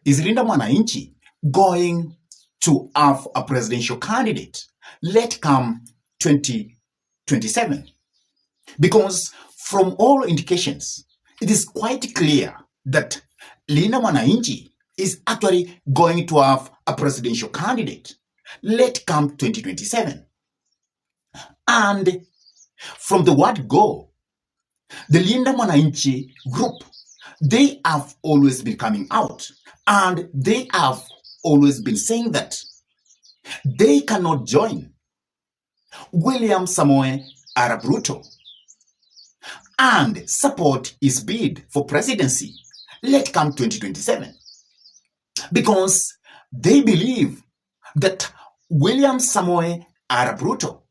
is Linda Mwanaichi going to have a presidential candidate let come 2027? Because from all indications, it is quite clear that Linda Mwanaichi is actually going to have a presidential candidate let come 2027. And from the word go, the Linda Mwanaichi group, they have always been coming out and they have always been saying that they cannot join William Samoei Arap Ruto and support his bid for presidency let come 2027, because they believe that William Samoei Arap Ruto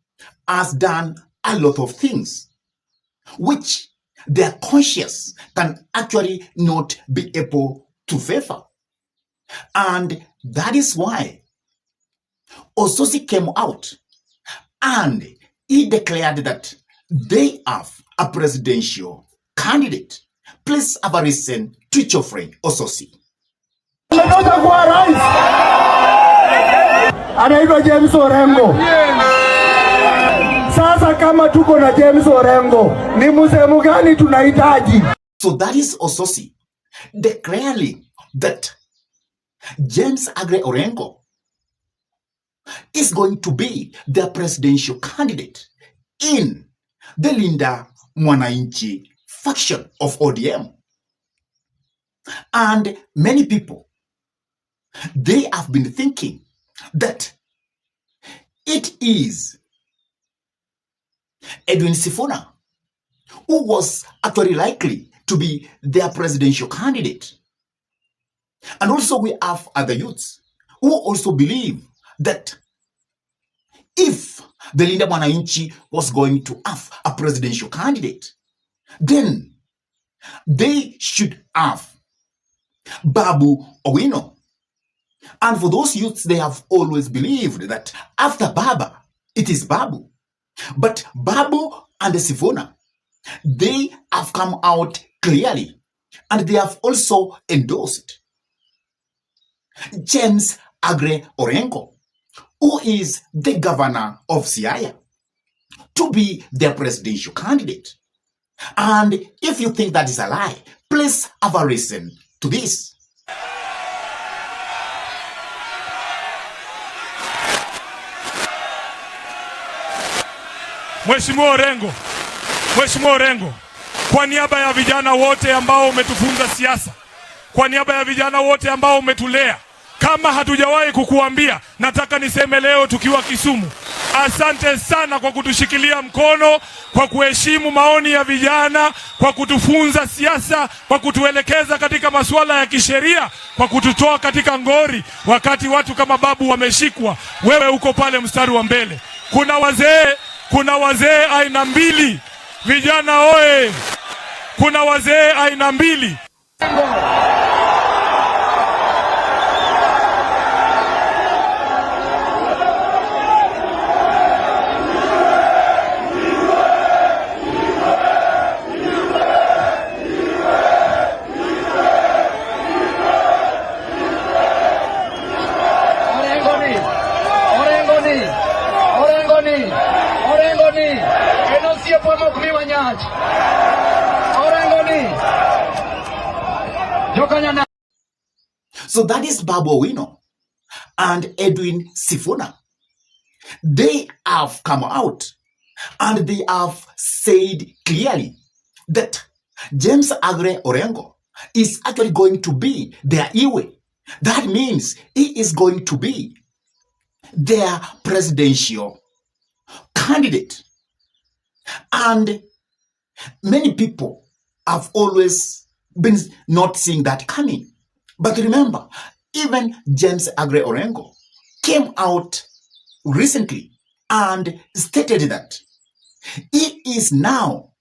has done a lot of things which their conscience can actually not be able to favor. And that is why Ososi came out and he declared that they have a presidential candidate. Please have a listen to your friend Ososi. Anaitwa James Orengo. Sasa kama tuko na James Orengo, ni msemo gani tunahitaji? So that is Ososi declaring that James Orengo is going to be the presidential candidate in the Linda Mwanaichi faction of ODM. And many people, they have been thinking that it is Edwin Sifuna who was actually likely to be their presidential candidate. And also we have other youths who also believe that if the Linda Mwanaichi was going to have a presidential candidate, then they should have Babu Owino. And for those youths, they have always believed that after Baba, it is Babu. But Babu and the Sifuna, they have come out clearly and they have also endorsed James Orengo, who is the governor of Siaya, to be their presidential candidate. And if you think that is a lie, please have a listen to this. Mheshimiwa Orengo, kwa niaba ya vijana wote ambao umetufunza siasa, kwa niaba ya vijana wote ambao umetulea, kama hatujawahi kukuambia, nataka niseme leo tukiwa Kisumu, asante sana kwa kutushikilia mkono, kwa kuheshimu maoni ya vijana, kwa kutufunza siasa, kwa kutuelekeza katika masuala ya kisheria, kwa kututoa katika ngori wakati watu kama Babu wameshikwa. Wewe uko pale mstari wa mbele. Kuna wazee aina mbili. Vijana oe! Kuna wazee aina mbili. So that is Babu Owino and Edwin Sifuna. They have come out and they have said clearly that James Orengo is actually going to be their Iwe. That means he is going to be their presidential candidate. And many people have always been not seeing that coming. But remember, even James Orengo came out recently and stated that he is now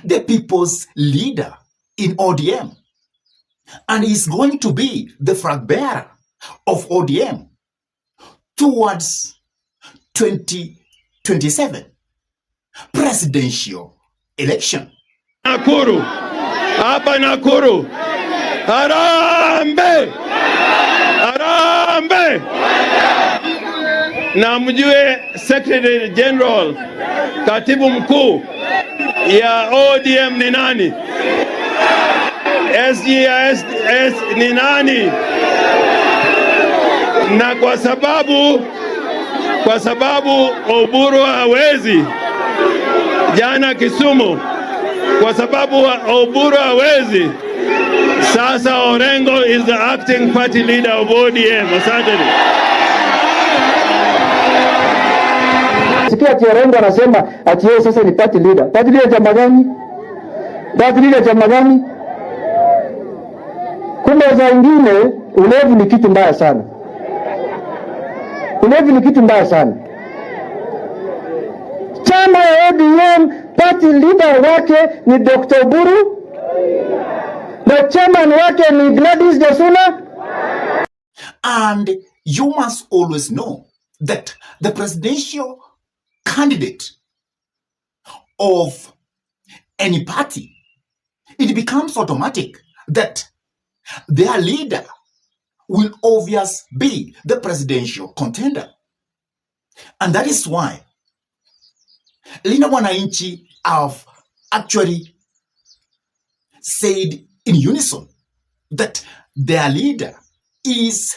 the people's leader in ODM and is going to be the flag bearer of ODM towards 2027 presidential election. Nakuru, hapa Nakuru, Harambee! Harambee! Harambee! Na mjue Secretary General, katibu mkuu ya ODM ni nani? SGS ni nani? Na kwa sababu Oburu hawezi jana Kisumu, kwa sababu Oburu hawezi, sasa Orengo is the acting party leader of ODM. Asante. Sikia ati Orengo anasema ati yeye sasa ni party leader. Party leader chama gani? Party leader chama gani? Kumbe za ingine ulevi ni kitu mbaya sana. Ulevi ni kitu mbaya sana. Chama ya ODM party leader wake ni Dr. Buru na chairman wake ni Gladys Jasuna. And you must always know that the presidential candidate of any party, it becomes automatic that their leader will obviously be the presidential contender. And that is why Linda Mwanaichi have actually said in unison that their leader is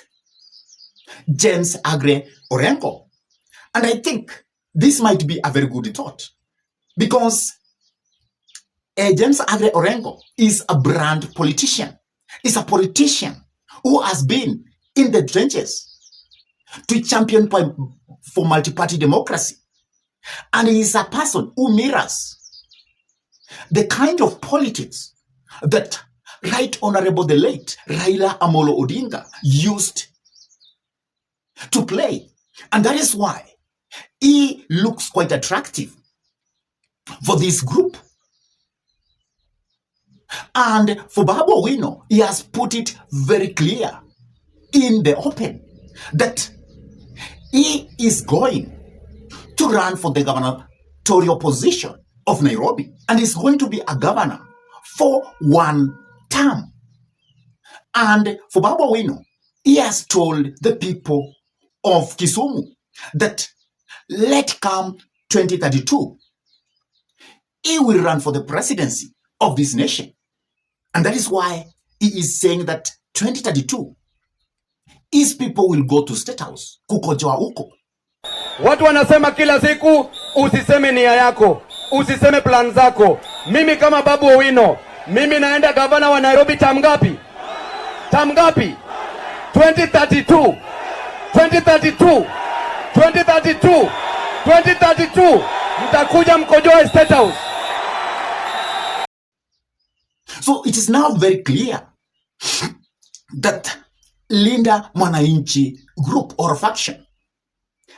James Agre Orengo. And I think this might be a very good thought, because James Agre Orengo is a brand politician. Is a politician who has been in the trenches to champion for multi-party democracy. And he is a person who mirrors the kind of politics that Right Honorable the late Raila Amolo Odinga used to play. And that is why he looks quite attractive for this group. And for Babu, he has put it very clear in the open that he is going to run for the gubernatorial position of Nairobi, and is going to be a governor for 1 term. And for Babu, he has told the people of Kisumu that let come 2032, he will run for the presidency of this nation. And that is why he is saying that 2032, his people will go to State House, kukojoa huko. Watu wanasema kila siku usiseme nia yako, usiseme plan zako. Mimi kama Babu Owino, mimi naenda gavana wa Nairobi term ngapi? Term ngapi? 2032. 2032. 2032. 2032. Mtakuja mkojoe State House. So it is now very clear that Linda Mwanaichi group or faction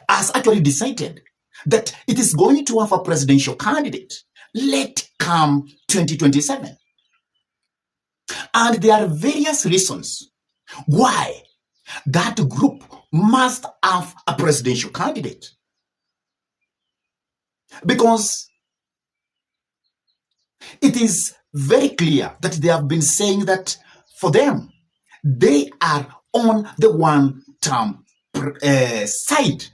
has actually decided that it is going to have a presidential candidate, let come 2027. And there are various reasons why that group must have a presidential candidate. Because it is very clear that they have been saying that for them, they are on the one-term side.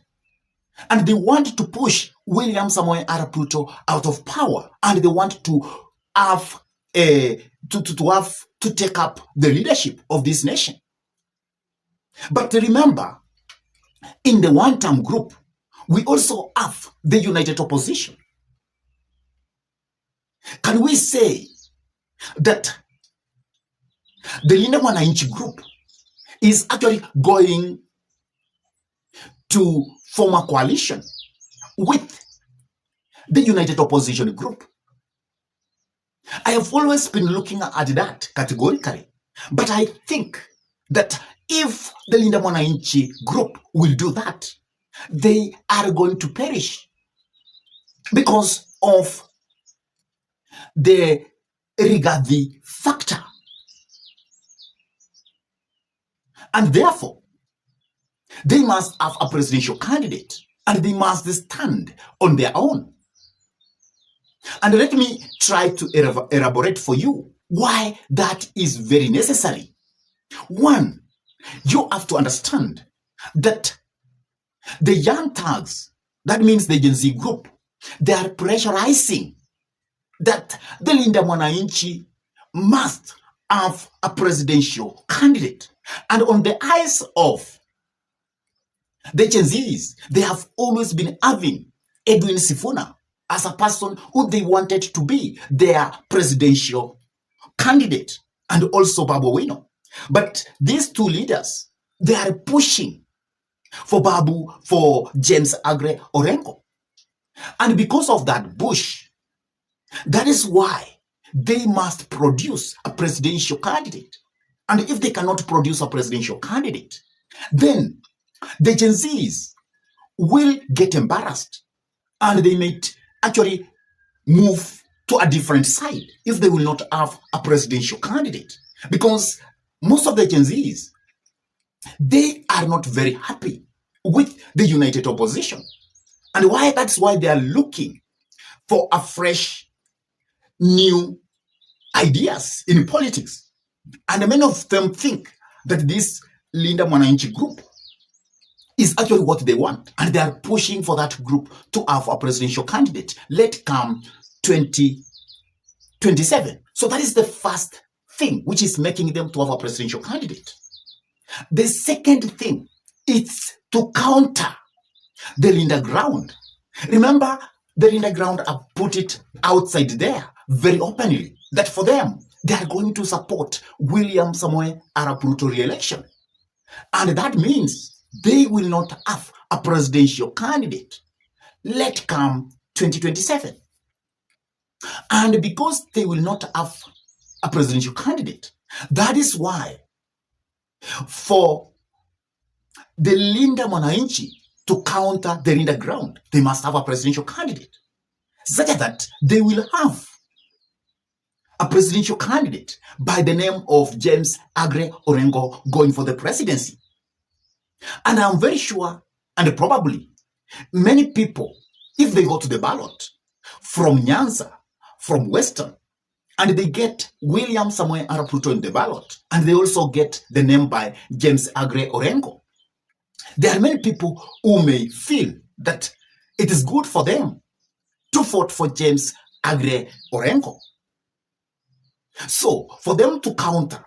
And they want to push William Samoei Arap Ruto out of power. And they want to have to take up the leadership of this nation. But remember, in the one-term group, we also have the united opposition. Can we say that the Linda Mwanaichi group is actually going to form a coalition with the united opposition group? I have always been looking at that categorically, but I think that if the Linda Mwanaichi group will do that, they are going to perish because of the Rigathi factor. And therefore, they must have a presidential candidate and they must stand on their own. And let me try to elaborate for you why that is very necessary. One, you have to understand that the young thugs, that means the Gen Z group, they are pressurizing that the Linda Mwanaichi must have a presidential candidate. And on the eyes of the Gen Zs, they have always been having Edwin Sifuna as a person who they wanted to be their presidential candidate, and also Babu. But these two leaders, they are pushing for Babu, for James Agre Orengo. And because of that push, that is why they must produce a presidential candidate. And if they cannot produce a presidential candidate, then the Gen Zs will get embarrassed and they might actually move to a different side if they will not have a presidential candidate. Because most of the Gen Zs, they are not very happy with the united opposition. And that's why they are looking for a fresh, new ideas in politics. And many of them think that this Linda Mwanaichi group is actually what they want. And they are pushing for that group to have a presidential candidate. Let come 2027. So that is the first thing which is making them to have a presidential candidate. The second thing is to counter the Linda ground. Remember, the Linda ground have put it outside there very openly that for them, they are going to support William Samoei Arap Ruto re-election. And that means they will not have a presidential candidate. Let come 2027. And because they will not have a presidential candidate, that is why for the Linda Mwanaichi to counter the Linda ground, they must have a presidential candidate, such that they will have a presidential candidate by the name of James Agre Orengo going for the presidency. And I'm very sure, and probably, many people, if they go to the ballot from Nyanza, from Western, and they get William Samoei Arap Ruto in the ballot, and they also get the name by James Agre Orengo, there are many people who may feel that it is good for them to vote for James Agre Orengo. So, for them to counter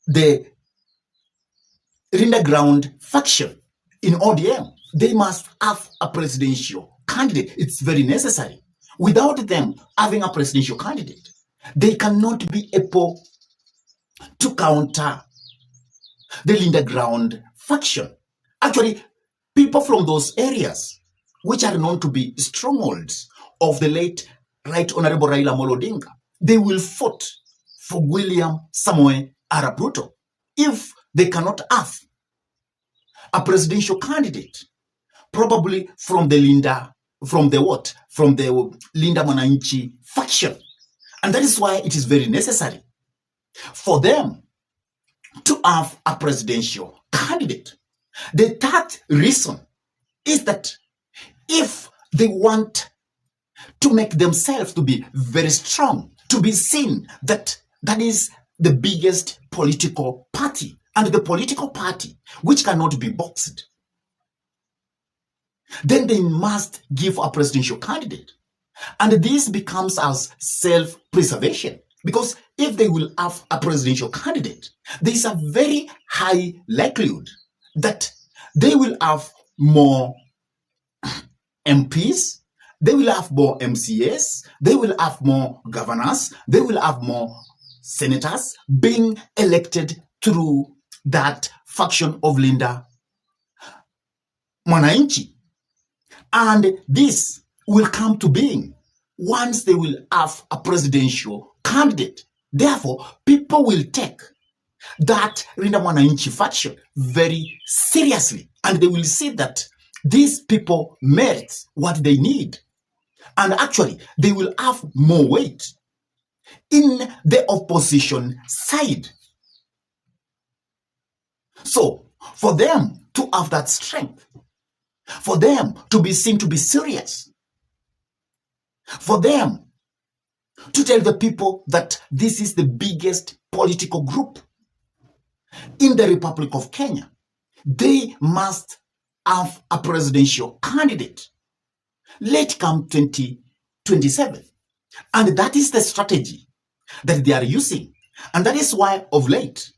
the underground faction in ODM, they must have a presidential candidate. It's very necessary. Without them having a presidential candidate, they cannot be able to counter the underground faction. Actually, people from those areas, which are known to be strongholds of the late Right Honorable Raila Amolo Odinga, they will vote for William Samoei Arap Ruto if they cannot have a presidential candidate, probably from the Linda Mwanaichi faction. And that is why it is very necessary for them to have a presidential candidate. The third reason is that if they want to make themselves to be very strong, to be seen that that is the biggest political party, and the political party which cannot be boxed, then they must give a presidential candidate. And this becomes as self-preservation, because if they will have a presidential candidate, there is a very high likelihood that they will have more MPs, they will have more MCAs, they will have more governors, they will have more senators being elected through that faction of Linda Mwanaichi. And this will come to being once they will have a presidential candidate. Therefore, people will take that Linda Mwanaichi faction very seriously, and they will see that these people merit what they need. And actually, they will have more weight in the opposition side. So, for them to have that strength, for them to be seen to be serious, for them to tell the people that this is the biggest political group in the Republic of Kenya, they must have a presidential candidate. Let come 2027. And that is the strategy that they are using. And that is why of late,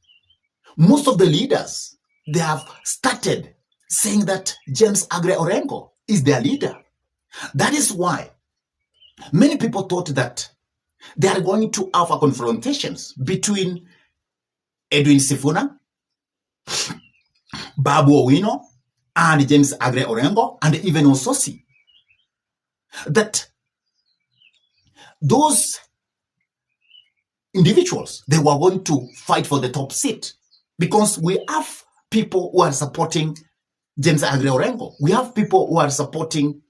most of the leaders, they have started saying that James Agre Orengo is their leader. That is why many people thought that they are going to have a confrontations between Edwin Sifuna, Babu and James Agre Orengo, and even Ososi. That those individuals, they were going to fight for the top seat, because we have people who are supporting James Agre Orengo. We have people who are supporting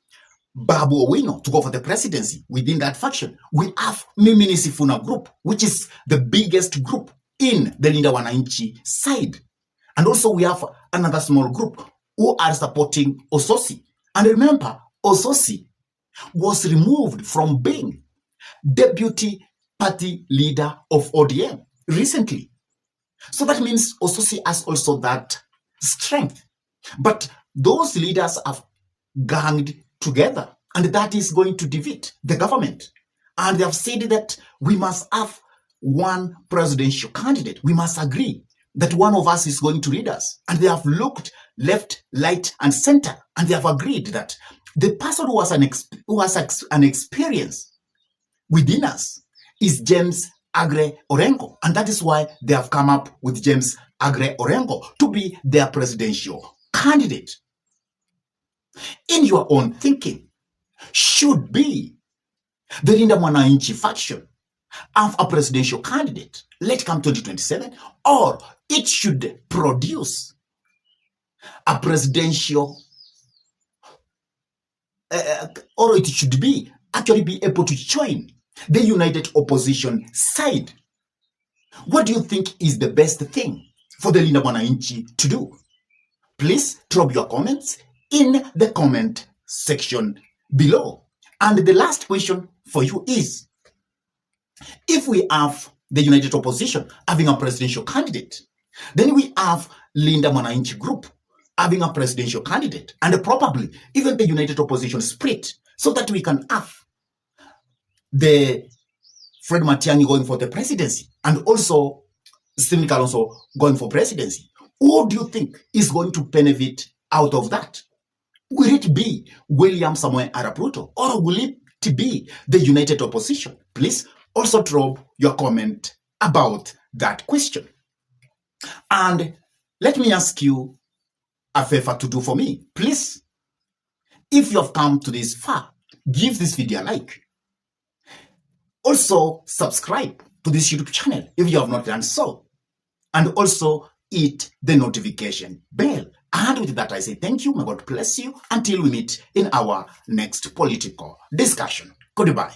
Babu to go for the presidency within that faction. We have Mimi Sifuna group, which is the biggest group in the Linda Mwanaichi side. And also we have another small group who are supporting Ososi. And remember, Ososi was removed from being deputy party leader of ODM recently. So that means Ososi has also that strength. But those leaders have ganged together, and that is going to defeat the government. And they have said that we must have one presidential candidate. We must agree that one of us is going to lead us. And they have looked left, right, and center, and they have agreed that the person who has an experience within us is James Agre Orengo. And that is why they have come up with James Agre Orengo to be their presidential candidate. In your own thinking, should be the Linda Mwanaichi faction have a presidential candidate, let come 2027, or it should produce a presidential, or it should be actually be able to join the united opposition side? What do you think is the best thing for the Linda Mwanaichi to do? Please drop your comments in the comment section below. And the last question for you is, if we have the united opposition having a presidential candidate, then we have Linda Mwanaichi group having a presidential candidate, and probably even the united opposition split, so that we can have the Fred Matiang'i going for the presidency, and also Stephen Kalonzo going for presidency. Who do you think is going to benefit out of that? Will it be William Samoei Arap Ruto, or will it be the united opposition? Please also drop your comment about that question. And let me ask you a favor to do for me. Please, if you have come to this far, give this video a like. Also, subscribe to this YouTube channel if you have not done so. And also, hit the notification bell. And with that, I say thank you. May God bless you until we meet in our next political discussion. Goodbye.